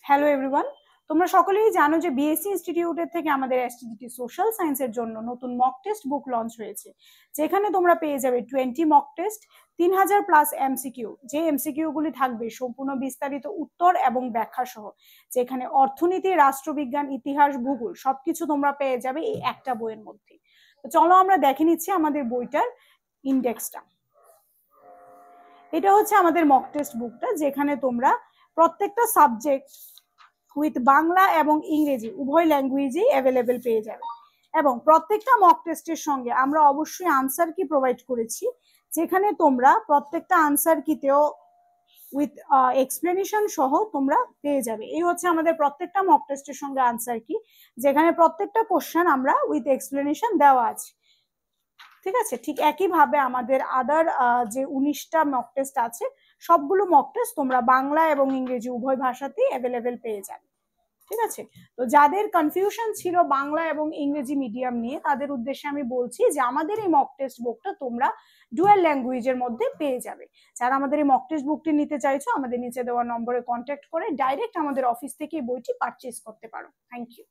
Hello everyone, তোমরা সকলেই জানো যে বিএসসি ইনস্টিটিউটের থেকে আমাদের এসটিডিটি সোশ্যাল সায়েন্সের জন্য নতুন মক টেস্ট বুক লঞ্চ হয়েছে, যেখানে তোমরা পেয়ে যাবে 20 মক টেস্ট, 3000 প্লাস এমসিকিউ। যে এমসিকিউ গুলি থাকবে সম্পূর্ণ বিস্তারিত উত্তর এবং ব্যাখ্যা সহ, যেখানে অর্থনীতি, রাষ্ট্রবিজ্ঞান, ইতিহাস, ভূগোল সবকিছু তোমরা পেয়ে যাবে এই একটা বইয়ের মধ্যে। তো চলো আমরা দেখে নিচ্ছি আমাদের বইটার ইন্ডেক্সটা। এটা হচ্ছে আমাদের মক টেস্ট বুকটা, যেখানে তোমরা প্রত্যেকটা সাবজেক্ট উইথ বাংলা এবং ইংরেজি উভয় ল্যাঙ্গুয়েজেই অ্যাভেলেবেল পেয়ে যাবে। এবং প্রত্যেকটা মক টেস্টের সঙ্গে আমরা অবশ্যই আনসার কি প্রোভাইড করেছি, যেখানে তোমরা প্রত্যেকটা আনসার কিতেও উইথ এক্সপ্লেনেশন সহ তোমরা পেয়ে যাবে। এই হচ্ছে আমাদের প্রত্যেকটা মক টেস্টের সঙ্গে আনসার কি, যেখানে প্রত্যেকটা কোশ্চেন আমরা উইথ এক্সপ্লেনেশন দেওয়া আছে। ঠিক আছে, ঠিক একইভাবে আমাদের আদার যে 19টা মক টেস্ট আছে, সবগুলো মক টেস্ট তোমরা বাংলা এবং ইংরেজি উভয় ভাষাতেই অ্যাভেলেবেল পেয়ে যাবে। ঠিক আছে, তো যাদের কনফিউশন ছিল বাংলা এবং ইংরেজি মিডিয়াম নিয়ে, তাদের উদ্দেশ্যে আমি বলছি যে আমাদের এই মক টেস্ট বুকটা তোমরা ডুয়াল ল্যাঙ্গুয়েজের মধ্যে পেয়ে যাবে। যারা আমাদের এই মক টেস্ট বুকটি নিতে চাইছো, আমাদের নিচে দেওয়া নম্বরে কন্ট্যাক্ট করে ডাইরেক্ট আমাদের অফিস থেকে এই বইটি পারচেজ করতে পারো। Thank you.